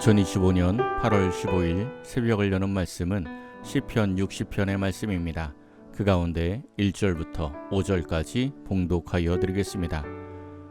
2025년 8월 15일 새벽을 여는 말씀은 시편 60편의 말씀입니다. 그 가운데 1절부터 5절까지 봉독하여 드리겠습니다.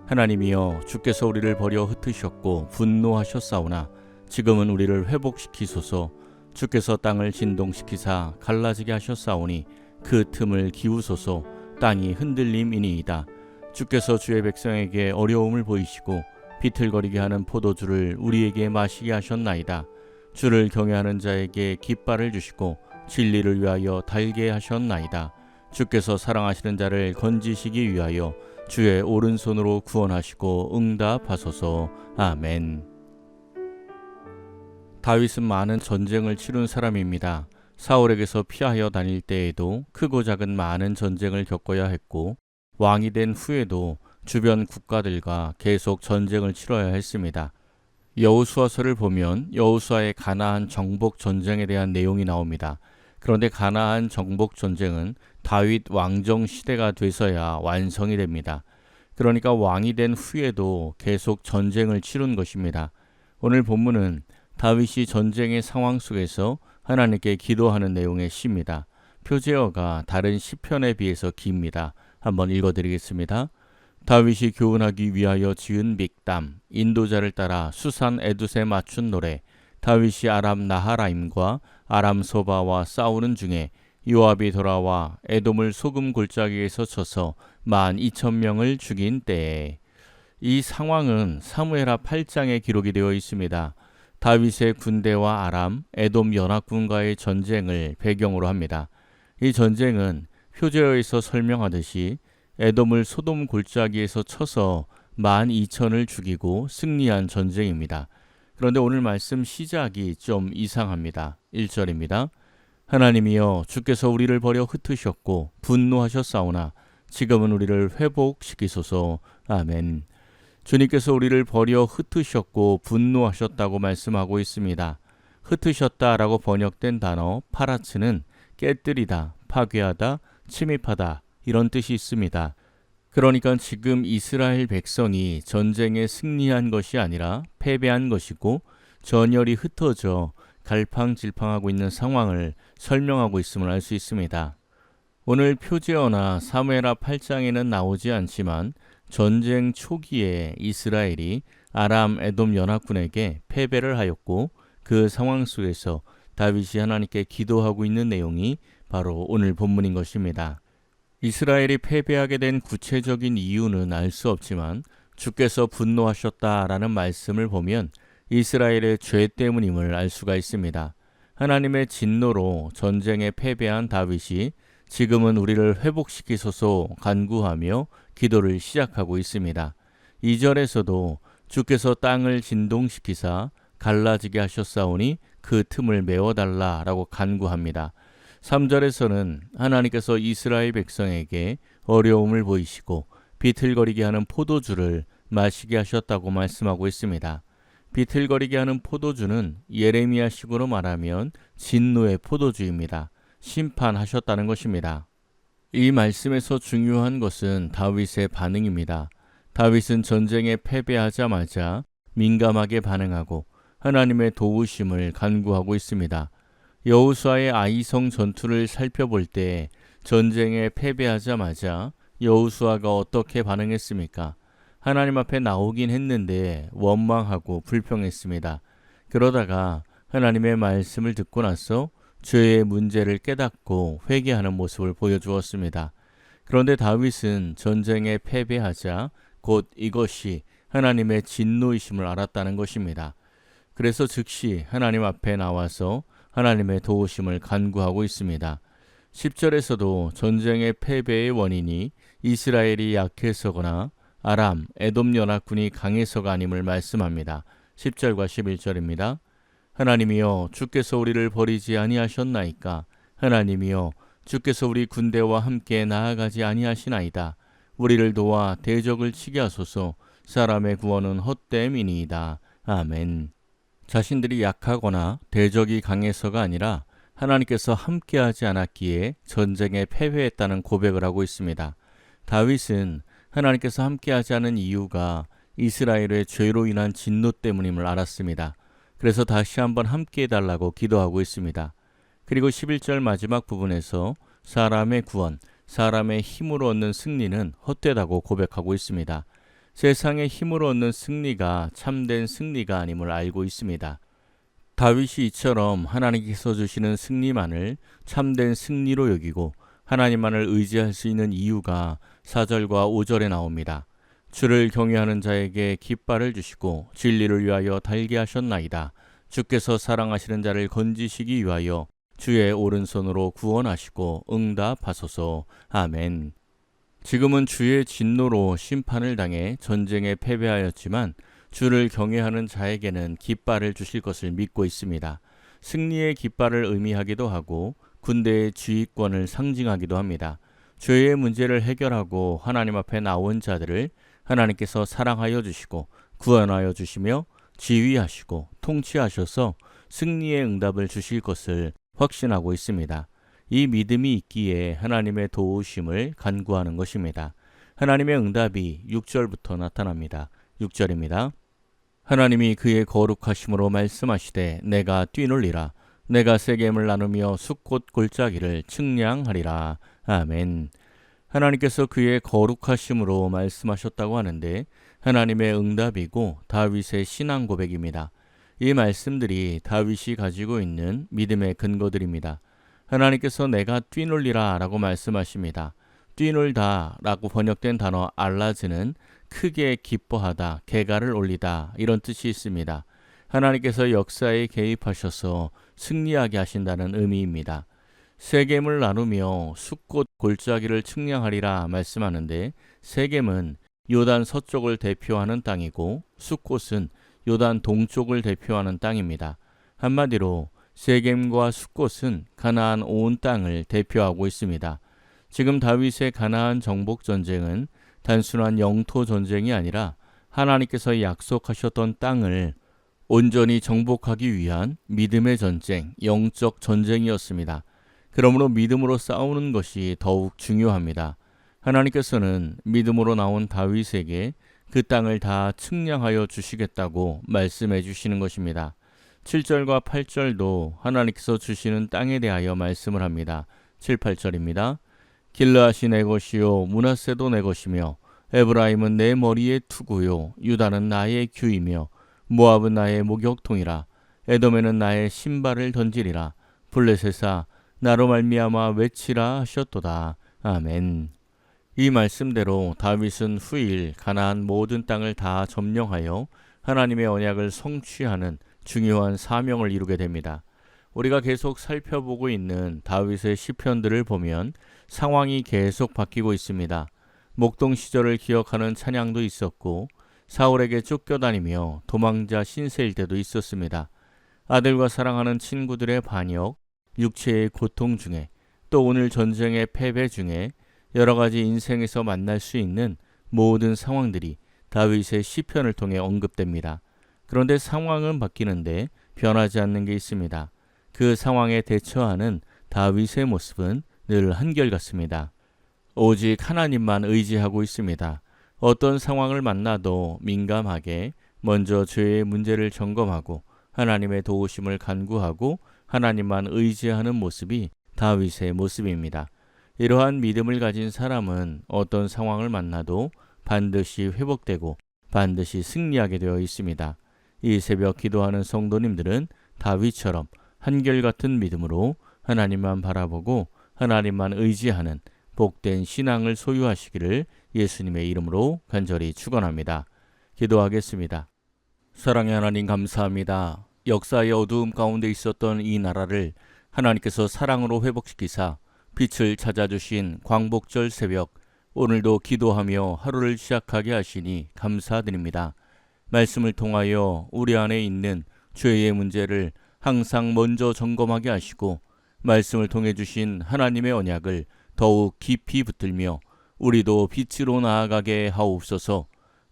하나님이여, 주께서 우리를 버려 흩으셨고 분노하셨사오나 지금은 우리를 회복시키소서. 주께서 땅을 진동시키사 갈라지게 하셨사오니 그 틈을 기우소서. 땅이 흔들림이니이다. 주께서 주의 백성에게 어려움을 보이시고 비틀거리게 하는 포도주를 우리에게 마시게 하셨나이다. 주를 경외하는 자에게 깃발을 주시고 진리를 위하여 달게 하셨나이다. 주께서 사랑하시는 자를 건지시기 위하여 주의 오른손으로 구원하시고 응답하소서. 아멘. 다윗은 많은 전쟁을 치룬 사람입니다. 사울에게서 피하여 다닐 때에도 크고 작은 많은 전쟁을 겪어야 했고, 왕이 된 후에도 주변 국가들과 계속 전쟁을 치러야 했습니다. 여호수아서를 보면 여호수아의 가나안 정복 전쟁에 대한 내용이 나옵니다. 그런데 가나안 정복 전쟁은 다윗 왕정 시대가 돼서야 완성이 됩니다. 그러니까 왕이 된 후에도 계속 전쟁을 치룬 것입니다. 오늘 본문은 다윗이 전쟁의 상황 속에서 하나님께 기도하는 내용의 시입니다. 표제어가 다른 시편에 비해서 깁니다. 한번 읽어드리겠습니다. 다윗이 교훈하기 위하여 지은 믹담, 인도자를 따라 수산 에두스에 맞춘 노래. 다윗이 아람 나하라임과 아람 소바와 싸우는 중에 요압이 돌아와 에돔을 소금 골짜기에서 쳐서 12,000명을 죽인 때에. 이 상황은 사무엘하 8장에 기록이 되어 있습니다. 다윗의 군대와 아람, 에돔 연합군과의 전쟁을 배경으로 합니다. 이 전쟁은 표제어에서 설명하듯이 에돔을 소돔 골짜기에서 쳐서 12,000을 죽이고 승리한 전쟁입니다. 그런데 오늘 말씀 시작이 좀 이상합니다. 1절입니다. 하나님이여, 주께서 우리를 버려 흩으셨고 분노하셨사오나 지금은 우리를 회복시키소서. 아멘. 주님께서 우리를 버려 흩으셨고 분노하셨다고 말씀하고 있습니다. 흩으셨다라고 번역된 단어 파라츠는 깨뜨리다, 파괴하다, 침입하다 이런 뜻이 있습니다. 그러니까 지금 이스라엘 백성이 전쟁에 승리한 것이 아니라 패배한 것이고 전열이 흩어져 갈팡질팡하고 있는 상황을 설명하고 있음을 알 수 있습니다. 오늘 표제어나 사무엘하 8장에는 나오지 않지만 전쟁 초기에 이스라엘이 아람 에돔 연합군에게 패배를 하였고 그 상황 속에서 다윗이 하나님께 기도하고 있는 내용이 바로 오늘 본문인 것입니다. 이스라엘이 패배하게 된 구체적인 이유는 알 수 없지만 주께서 분노하셨다라는 말씀을 보면 이스라엘의 죄 때문임을 알 수가 있습니다. 하나님의 진노로 전쟁에 패배한 다윗이 지금은 우리를 회복시키소서 간구하며 기도를 시작하고 있습니다. 2절에서도 주께서 땅을 진동시키사 갈라지게 하셨사오니 그 틈을 메워달라라고 간구합니다. 3절에서는 하나님께서 이스라엘 백성에게 어려움을 보이시고 비틀거리게 하는 포도주를 마시게 하셨다고 말씀하고 있습니다. 비틀거리게 하는 포도주는 예레미야식으로 말하면 진노의 포도주입니다. 심판하셨다는 것입니다. 이 말씀에서 중요한 것은 다윗의 반응입니다. 다윗은 전쟁에 패배하자마자 민감하게 반응하고 하나님의 도우심을 간구하고 있습니다. 여호수아의 아이성 전투를 살펴볼 때 전쟁에 패배하자마자 여호수아가 어떻게 반응했습니까? 하나님 앞에 나오긴 했는데 원망하고 불평했습니다. 그러다가 하나님의 말씀을 듣고 나서 죄의 문제를 깨닫고 회개하는 모습을 보여주었습니다. 그런데 다윗은 전쟁에 패배하자 곧 이것이 하나님의 진노이심을 알았다는 것입니다. 그래서 즉시 하나님 앞에 나와서 하나님의 도우심을 간구하고 있습니다. 10절에서도 전쟁의 패배의 원인이 이스라엘이 약해서거나 아람, 에돔 연합군이 강해서가 아님을 말씀합니다. 10절과 11절입니다. 하나님이여, 주께서 우리를 버리지 아니하셨나이까? 하나님이여, 주께서 우리 군대와 함께 나아가지 아니하시나이다. 우리를 도와 대적을 치게 하소서. 사람의 구원은 헛됨이니이다. 아멘. 자신들이 약하거나 대적이 강해서가 아니라 하나님께서 함께하지 않았기에 전쟁에 패배했다는 고백을 하고 있습니다. 다윗은 하나님께서 함께하지 않은 이유가 이스라엘의 죄로 인한 진노 때문임을 알았습니다. 그래서 다시 한번 함께 해달라고 기도하고 있습니다. 그리고 11절 마지막 부분에서 사람의 구원, 사람의 힘으로 얻는 승리는 헛되다고 고백하고 있습니다. 세상의 힘으로 얻는 승리가 참된 승리가 아님을 알고 있습니다. 다윗이 이처럼 하나님께서 주시는 승리만을 참된 승리로 여기고 하나님만을 의지할 수 있는 이유가 4절과 5절에 나옵니다. 주를 경외하는 자에게 깃발을 주시고 진리를 위하여 달게 하셨나이다. 주께서 사랑하시는 자를 건지시기 위하여 주의 오른손으로 구원하시고 응답하소서. 아멘. 지금은 주의 진노로 심판을 당해 전쟁에 패배하였지만 주를 경외하는 자에게는 깃발을 주실 것을 믿고 있습니다. 승리의 깃발을 의미하기도 하고 군대의 지휘권을 상징하기도 합니다. 죄의 문제를 해결하고 하나님 앞에 나온 자들을 하나님께서 사랑하여 주시고 구원하여 주시며 지휘하시고 통치하셔서 승리의 응답을 주실 것을 확신하고 있습니다. 이 믿음이 있기에 하나님의 도우심을 간구하는 것입니다. 하나님의 응답이 6절부터 나타납니다. 6절입니다. 하나님이 그의 거룩하심으로 말씀하시되 내가 뛰놀리라. 내가 세겜을 나누며 숫꽃 골짜기를 측량하리라. 아멘. 하나님께서 그의 거룩하심으로 말씀하셨다고 하는데 하나님의 응답이고 다윗의 신앙 고백입니다. 이 말씀들이 다윗이 가지고 있는 믿음의 근거들입니다. 하나님께서 내가 뛰놀리라 라고 말씀하십니다. 뛰놀다 라고 번역된 단어 알라즈는 크게 기뻐하다, 개가를 올리다 이런 뜻이 있습니다. 하나님께서 역사에 개입하셔서 승리하게 하신다는 의미입니다. 세겜을 나누며 숫꽃 골짜기를 측량하리라 말씀하는데 세겜은 요단 서쪽을 대표하는 땅이고 숫꽃은 요단 동쪽을 대표하는 땅입니다. 한마디로 세겜과 숫꽃은 가나안 온 땅을 대표하고 있습니다. 지금 다윗의 가나안 정복 전쟁은 단순한 영토 전쟁이 아니라 하나님께서 약속하셨던 땅을 온전히 정복하기 위한 믿음의 전쟁, 영적 전쟁이었습니다. 그러므로 믿음으로 싸우는 것이 더욱 중요합니다. 하나님께서는 믿음으로 나온 다윗에게 그 땅을 다 측량하여 주시겠다고 말씀해 주시는 것입니다. 7절과 8절도 하나님께서 주시는 땅에 대하여 말씀을 합니다. 7, 8절입니다. 길르앗이 내 것이요 므낫세도 내 것이며 에브라임은 내 머리의 투구요 유다는 나의 규이며 모압은 나의 목욕통이라. 에돔에는 나의 신발을 던지리라. 블레셋아 나로 말미암아 외치라 하셨도다. 아멘. 이 말씀대로 다윗은 후일 가나안 모든 땅을 다 점령하여 하나님의 언약을 성취하는 중요한 사명을 이루게 됩니다. 우리가 계속 살펴보고 있는 다윗의 시편들을 보면 상황이 계속 바뀌고 있습니다. 목동 시절을 기억하는 찬양도 있었고 사울에게 쫓겨다니며 도망자 신세일 때도 있었습니다. 아들과 사랑하는 친구들의 반역, 육체의 고통 중에 또 오늘 전쟁의 패배 중에 여러 가지 인생에서 만날 수 있는 모든 상황들이 다윗의 시편을 통해 언급됩니다. 그런데 상황은 바뀌는데 변하지 않는 게 있습니다. 그 상황에 대처하는 다윗의 모습은 늘 한결같습니다. 오직 하나님만 의지하고 있습니다. 어떤 상황을 만나도 민감하게 먼저 죄의 문제를 점검하고 하나님의 도우심을 간구하고 하나님만 의지하는 모습이 다윗의 모습입니다. 이러한 믿음을 가진 사람은 어떤 상황을 만나도 반드시 회복되고 반드시 승리하게 되어 있습니다. 이 새벽 기도하는 성도님들은 다윗처럼 한결같은 믿음으로 하나님만 바라보고 하나님만 의지하는 복된 신앙을 소유하시기를 예수님의 이름으로 간절히 축원합니다. 기도하겠습니다. 사랑의 하나님 감사합니다. 역사의 어두움 가운데 있었던 이 나라를 하나님께서 사랑으로 회복시키사 빛을 찾아주신 광복절 새벽 오늘도 기도하며 하루를 시작하게 하시니 감사드립니다. 말씀을 통하여 우리 안에 있는 죄의 문제를 항상 먼저 점검하게 하시고 말씀을 통해 주신 하나님의 언약을 더욱 깊이 붙들며 우리도 빛으로 나아가게 하옵소서.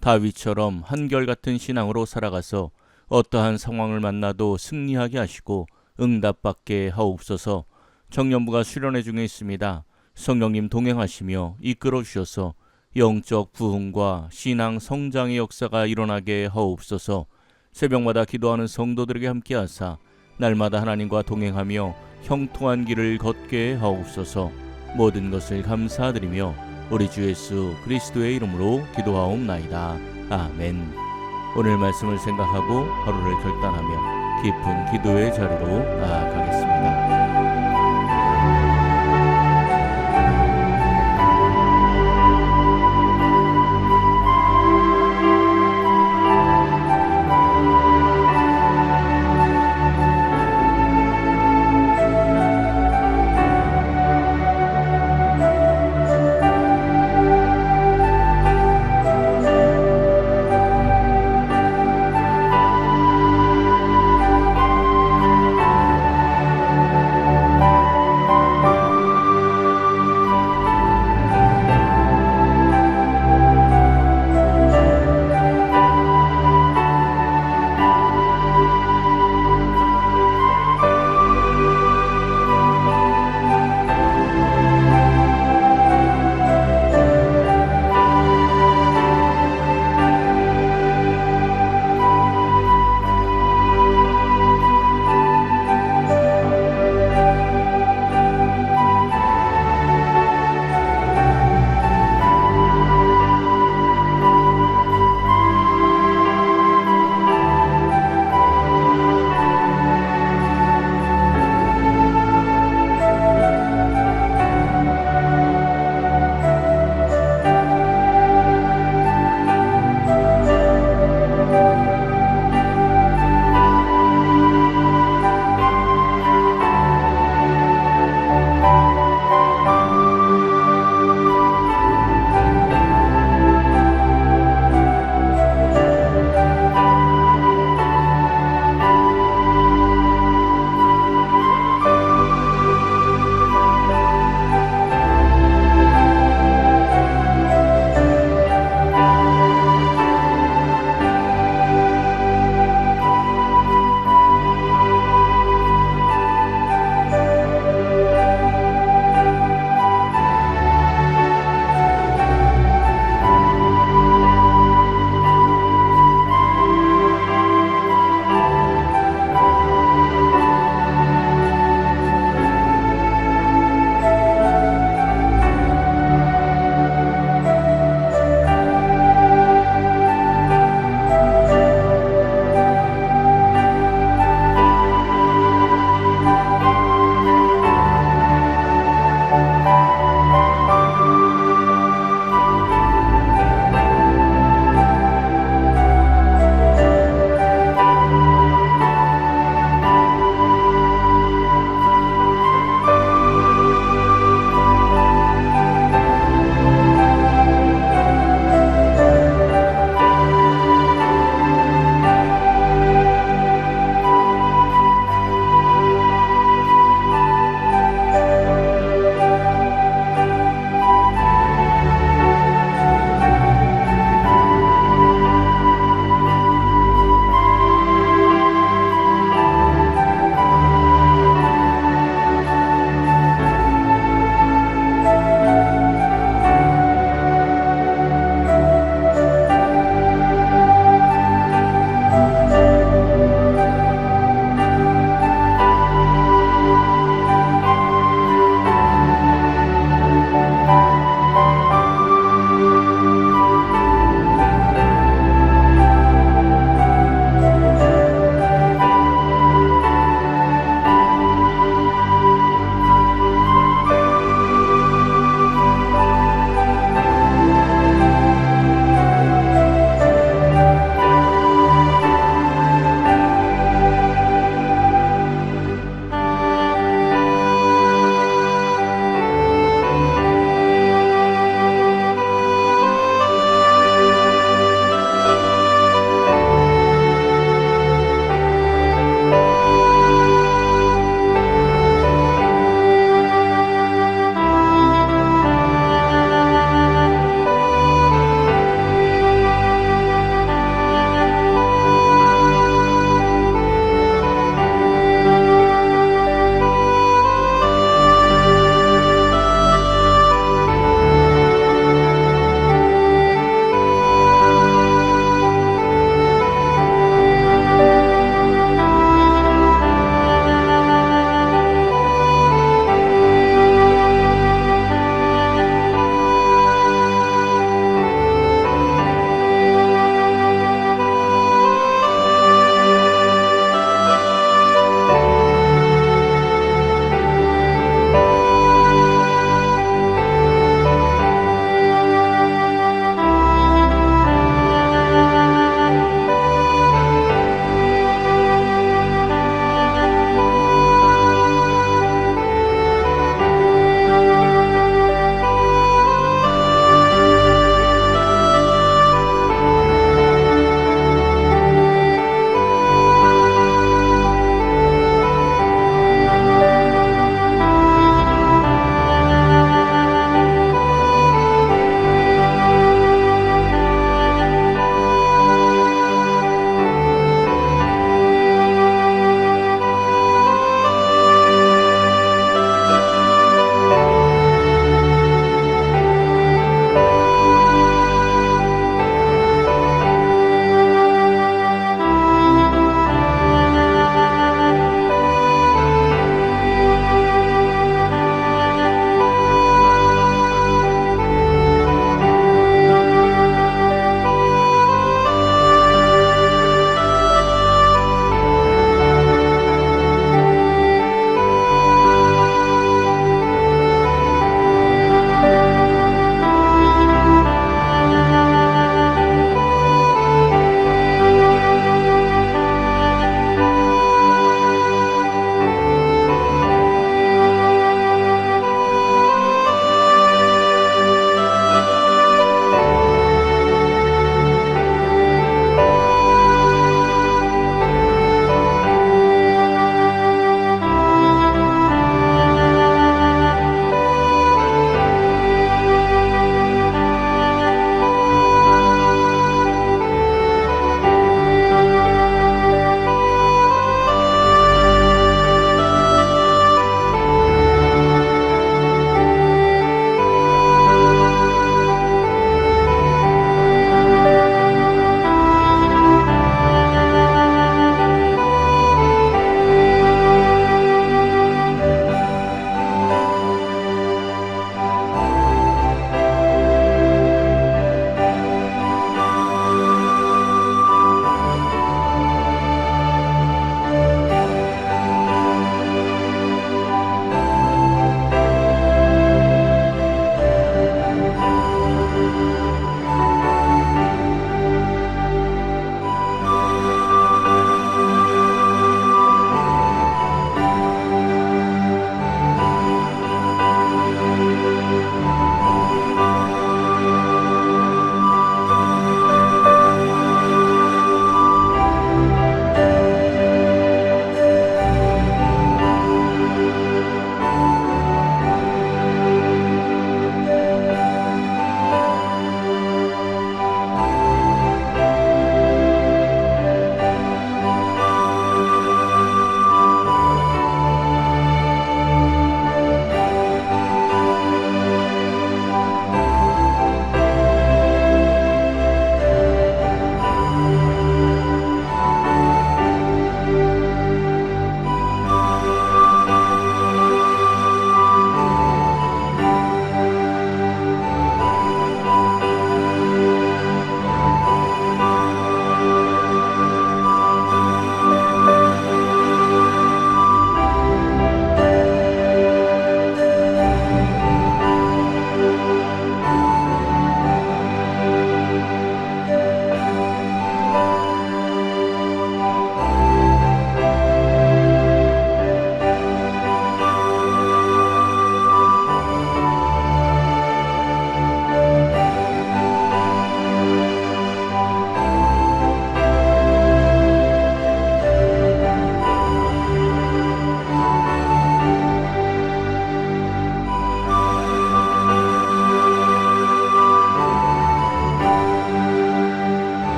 다윗처럼 한결같은 신앙으로 살아가서 어떠한 상황을 만나도 승리하게 하시고 응답받게 하옵소서. 청년부가 수련회 중에 있습니다. 성령님 동행하시며 이끌어 주셔서 영적 부흥과 신앙 성장의 역사가 일어나게 하옵소서. 새벽마다 기도하는 성도들에게 함께하사 날마다 하나님과 동행하며 형통한 길을 걷게 하옵소서. 모든 것을 감사드리며 우리 주 예수 그리스도의 이름으로 기도하옵나이다. 아멘. 오늘 말씀을 생각하고 하루를 결단하며 깊은 기도의 자리로 나아가겠습니다.